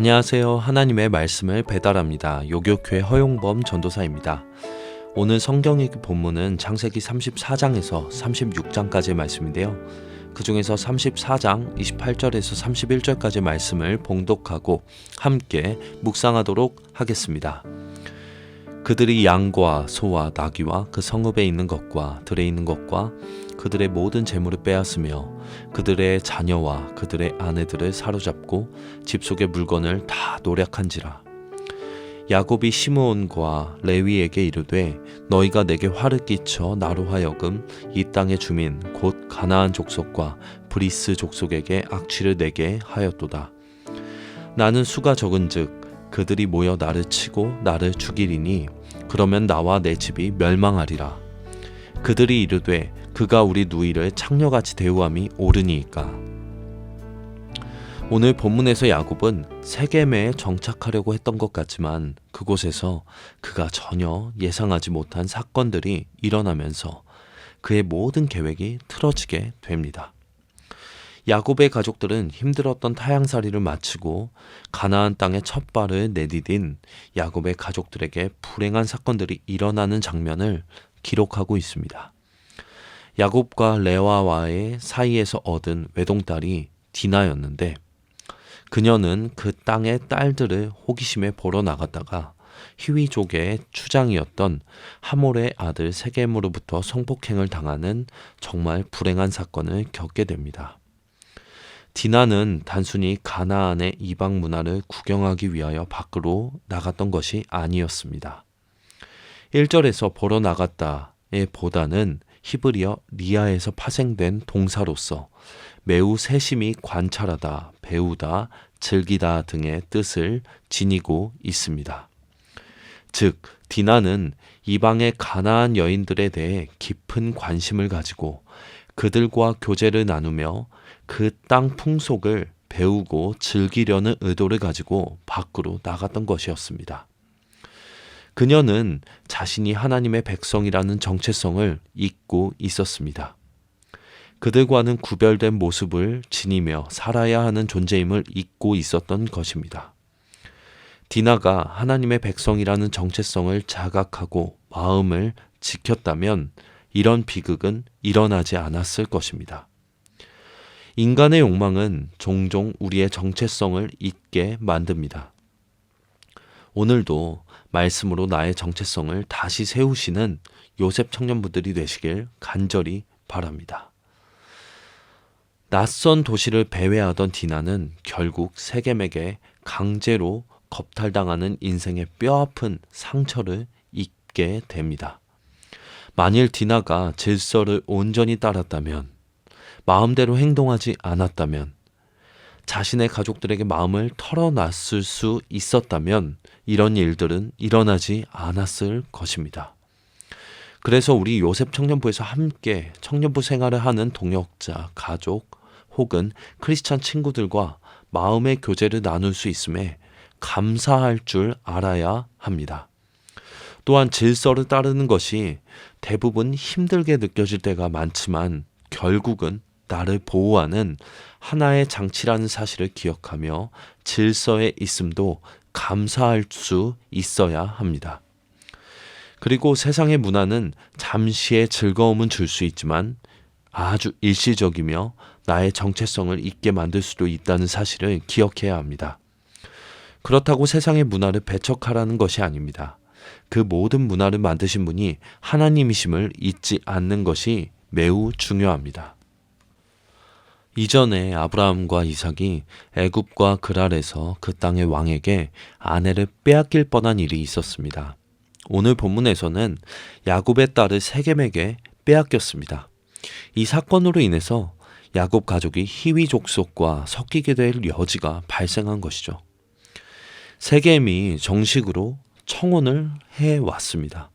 안녕하세요. 하나님의 말씀을 배달합니다. 요교회 허용범 전도사입니다. 오늘 성경 읽기 본문은 창세기 34장에서 36장까지의 말씀인데요. 그 중에서 34장 28절에서 31절까지의 말씀을 봉독하고 함께 묵상하도록 하겠습니다. 그들이 양과 소와 나귀와 그 성읍에 있는 것과 들에 있는 것과 그들의 모든 재물을 빼앗으며 그들의 자녀와 그들의 아내들을 사로잡고 집 속의 물건을 다 노략한지라. 야곱이 시므온과 레위에게 이르되 너희가 내게 화를 끼쳐 나로 하여금 이 땅의 주민 곧 가나안 족속과 브리스 족속에게 악취를 내게 하였도다. 나는 수가 적은즉 그들이 모여 나를 치고 나를 죽이리니 그러면 나와 내 집이 멸망하리라. 그들이 이르되 그가 우리 누이를 창녀같이 대우함이 옳으니이까. 오늘 본문에서 야곱은 세겜에 정착하려고 했던 것 같지만 그곳에서 그가 전혀 예상하지 못한 사건들이 일어나면서 그의 모든 계획이 틀어지게 됩니다. 야곱의 가족들은 힘들었던 타향살이를 마치고 가나안 땅에 첫 발을 내디딘 야곱의 가족들에게 불행한 사건들이 일어나는 장면을 기록하고 있습니다. 야곱과 레아와의 사이에서 얻은 외동딸이 디나였는데 그녀는 그 땅의 딸들을 호기심에 보러 나갔다가 히위족의 추장이었던 하몰의 아들 세겜으로부터 성폭행을 당하는 정말 불행한 사건을 겪게 됩니다. 디나는 단순히 가나안의 이방 문화를 구경하기 위하여 밖으로 나갔던 것이 아니었습니다. 1절에서 보러 나갔다에 보다는 히브리어 리아에서 파생된 동사로서 매우 세심히 관찰하다, 배우다, 즐기다 등의 뜻을 지니고 있습니다. 즉, 디나는 이방의 가나안 여인들에 대해 깊은 관심을 가지고 그들과 교제를 나누며 그 땅 풍속을 배우고 즐기려는 의도를 가지고 밖으로 나갔던 것이었습니다. 그녀는 자신이 하나님의 백성이라는 정체성을 잊고 있었습니다. 그들과는 구별된 모습을 지니며 살아야 하는 존재임을 잊고 있었던 것입니다. 디나가 하나님의 백성이라는 정체성을 자각하고 마음을 지켰다면 이런 비극은 일어나지 않았을 것입니다. 인간의 욕망은 종종 우리의 정체성을 잊게 만듭니다. 오늘도 말씀으로 나의 정체성을 다시 세우시는 요셉 청년부들이 되시길 간절히 바랍니다. 낯선 도시를 배회하던 디나는 결국 세겜에게 강제로 겁탈당하는 인생의 뼈아픈 상처를 입게 됩니다. 만일 디나가 질서를 온전히 따랐다면, 마음대로 행동하지 않았다면, 자신의 가족들에게 마음을 털어놨을 수 있었다면 이런 일들은 일어나지 않았을 것입니다. 그래서 우리 요셉 청년부에서 함께 청년부 생활을 하는 동역자, 가족 혹은 크리스찬 친구들과 마음의 교제를 나눌 수 있음에 감사할 줄 알아야 합니다. 또한 질서를 따르는 것이 대부분 힘들게 느껴질 때가 많지만 결국은 나를 보호하는 하나의 장치라는 사실을 기억하며 질서에 있음도 감사할 수 있어야 합니다. 그리고 세상의 문화는 잠시의 즐거움은 줄 수 있지만 아주 일시적이며 나의 정체성을 잊게 만들 수도 있다는 사실을 기억해야 합니다. 그렇다고 세상의 문화를 배척하라는 것이 아닙니다. 그 모든 문화를 만드신 분이 하나님이심을 잊지 않는 것이 매우 중요합니다. 이전에 아브라함과 이삭이 애굽과 그랄에서 그 땅의 왕에게 아내를 빼앗길 뻔한 일이 있었습니다. 오늘 본문에서는 야곱의 딸을 세겜에게 빼앗겼습니다. 이 사건으로 인해서 야곱 가족이 히위 족속과 섞이게 될 여지가 발생한 것이죠. 세겜이 정식으로 청혼을 해왔습니다.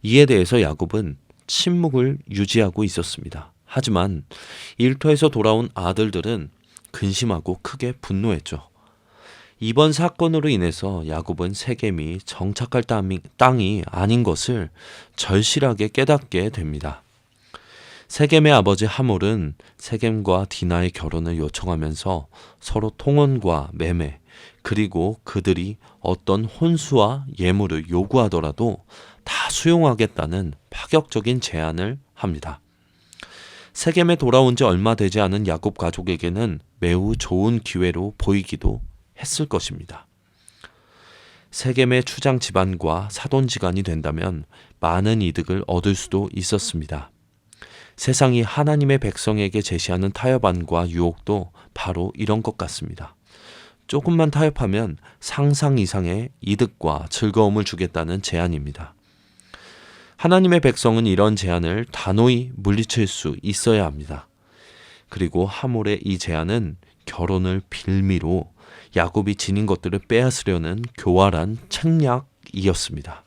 이에 대해서 야곱은 침묵을 유지하고 있었습니다. 하지만 일터에서 돌아온 아들들은 근심하고 크게 분노했죠. 이번 사건으로 인해서 야곱은 세겜이 정착할 땅이 아닌 것을 절실하게 깨닫게 됩니다. 세겜의 아버지 하몰은 세겜과 디나의 결혼을 요청하면서 서로 통혼과 매매, 그리고 그들이 어떤 혼수와 예물을 요구하더라도 다 수용하겠다는 파격적인 제안을 합니다. 세겜에 돌아온 지 얼마 되지 않은 야곱 가족에게는 매우 좋은 기회로 보이기도 했을 것입니다. 세겜의 추장 집안과 사돈지간이 된다면 많은 이득을 얻을 수도 있었습니다. 세상이 하나님의 백성에게 제시하는 타협안과 유혹도 바로 이런 것 같습니다. 조금만 타협하면 상상 이상의 이득과 즐거움을 주겠다는 제안입니다. 하나님의 백성은 이런 제안을 단호히 물리칠 수 있어야 합니다. 그리고 하몰의 이 제안은 결혼을 빌미로 야곱이 지닌 것들을 빼앗으려는 교활한 책략이었습니다.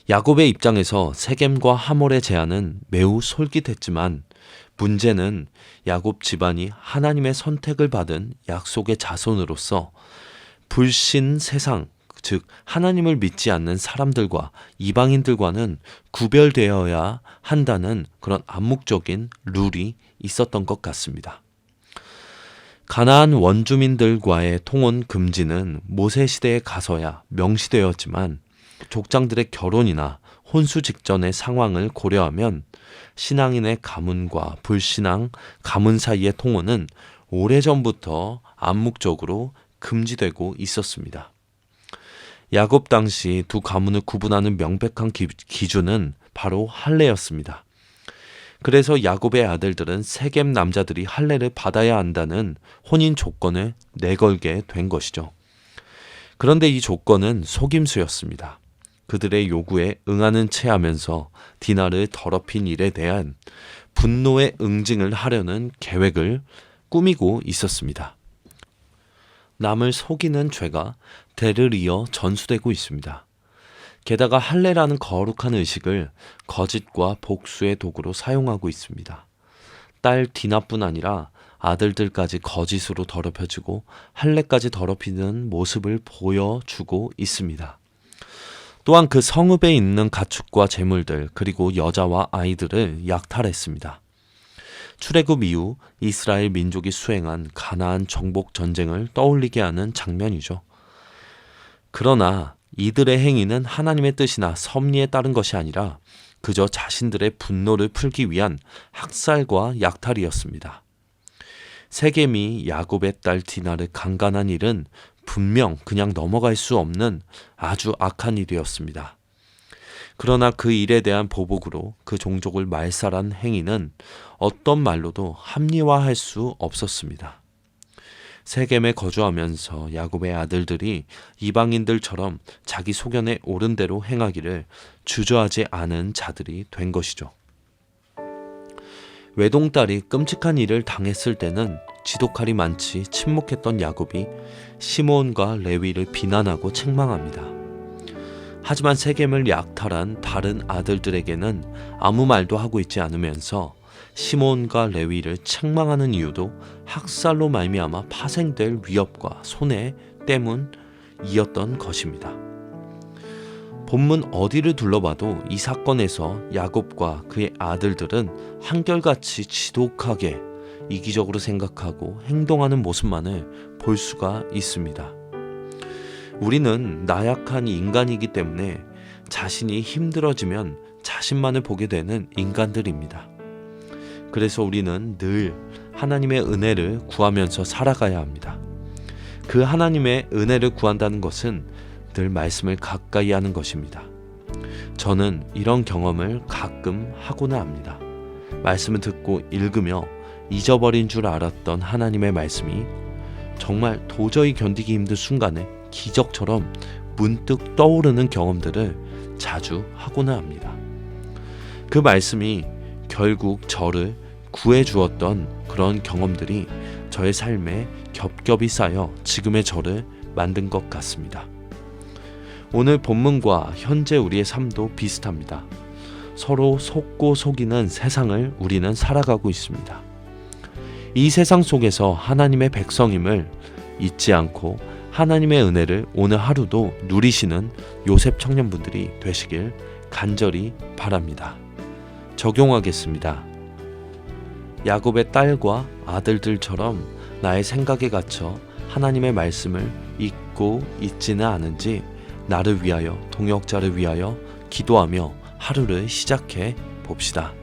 야곱의 입장에서 세겜과 하몰의 제안은 매우 솔깃했지만 문제는 야곱 집안이 하나님의 선택을 받은 약속의 자손으로서 불신 세상, 즉 하나님을 믿지 않는 사람들과 이방인들과는 구별되어야 한다는 그런 암묵적인 룰이 있었던 것 같습니다. 가나안 원주민들과의 통혼 금지는 모세 시대에 가서야 명시되었지만 족장들의 결혼이나 혼수 직전의 상황을 고려하면 신앙인의 가문과 불신앙 가문 사이의 통혼은 오래전부터 암묵적으로 금지되고 있었습니다. 야곱 당시 두 가문을 구분하는 명백한 기준은 바로 할례였습니다. 그래서 야곱의 아들들은 세겜 남자들이 할례를 받아야 한다는 혼인 조건을 내걸게 된 것이죠. 그런데 이 조건은 속임수였습니다. 그들의 요구에 응하는 채 하면서 디나를 더럽힌 일에 대한 분노의 응징을 하려는 계획을 꾸미고 있었습니다. 남을 속이는 죄가 대를 이어 전수되고 있습니다. 게다가 할례라는 거룩한 의식을 거짓과 복수의 도구로 사용하고 있습니다. 딸 디나뿐 아니라 아들들까지 거짓으로 더럽혀지고 할례까지 더럽히는 모습을 보여주고 있습니다. 또한 그 성읍에 있는 가축과 재물들 그리고 여자와 아이들을 약탈했습니다. 출애굽 이후 이스라엘 민족이 수행한 가나안 정복 전쟁을 떠올리게 하는 장면이죠. 그러나 이들의 행위는 하나님의 뜻이나 섭리에 따른 것이 아니라 그저 자신들의 분노를 풀기 위한 학살과 약탈이었습니다. 세겜이 야곱의 딸 디나를 강간한 일은 분명 그냥 넘어갈 수 없는 아주 악한 일이었습니다. 그러나 그 일에 대한 보복으로 그 종족을 말살한 행위는 어떤 말로도 합리화할 수 없었습니다. 세겜에 거주하면서 야곱의 아들들이 이방인들처럼 자기 소견에 옳은 대로 행하기를 주저하지 않은 자들이 된 것이죠. 외동딸이 끔찍한 일을 당했을 때는 지독할이 많지 침묵했던 야곱이 시므온과 레위를 비난하고 책망합니다. 하지만 세겜을 약탈한 다른 아들들에게는 아무 말도 하고 있지 않으면서 시므온과 레위를 책망하는 이유도 학살로 말미암아 파생될 위협과 손해 때문이었던 것입니다. 본문 어디를 둘러봐도 이 사건에서 야곱과 그의 아들들은 한결같이 지독하게 이기적으로 생각하고 행동하는 모습만을 볼 수가 있습니다. 우리는 나약한 인간이기 때문에 자신이 힘들어지면 자신만을 보게 되는 인간들입니다. 그래서 우리는 늘 하나님의 은혜를 구하면서 살아가야 합니다. 그 하나님의 은혜를 구한다는 것은 늘 말씀을 가까이 하는 것입니다. 저는 이런 경험을 가끔 하고나 합니다. 말씀을 듣고 읽으며 잊어버린 줄 알았던 하나님의 말씀이 정말 도저히 견디기 힘든 순간에 기적처럼 문득 떠오르는 경험들을 자주 하고나 합니다. 그 말씀이 결국 저를 구해 주었던 그런 경험들이 저의 삶에 겹겹이 쌓여 지금의 저를 만든 것 같습니다. 오늘 본문과 현재 우리의 삶도 비슷합니다. 서로 속고 속이는 세상을 우리는 살아가고 있습니다. 이 세상 속에서 하나님의 백성임을 잊지 않고 하나님의 은혜를 오늘 하루도 누리시는 요셉 청년분들이 되시길 간절히 바랍니다. 적용하겠습니다. 야곱의 딸과 아들들처럼 나의 생각에 갇혀 하나님의 말씀을 잊고 잊지는 않은지 나를 위하여 동역자를 위하여 기도하며 하루를 시작해 봅시다.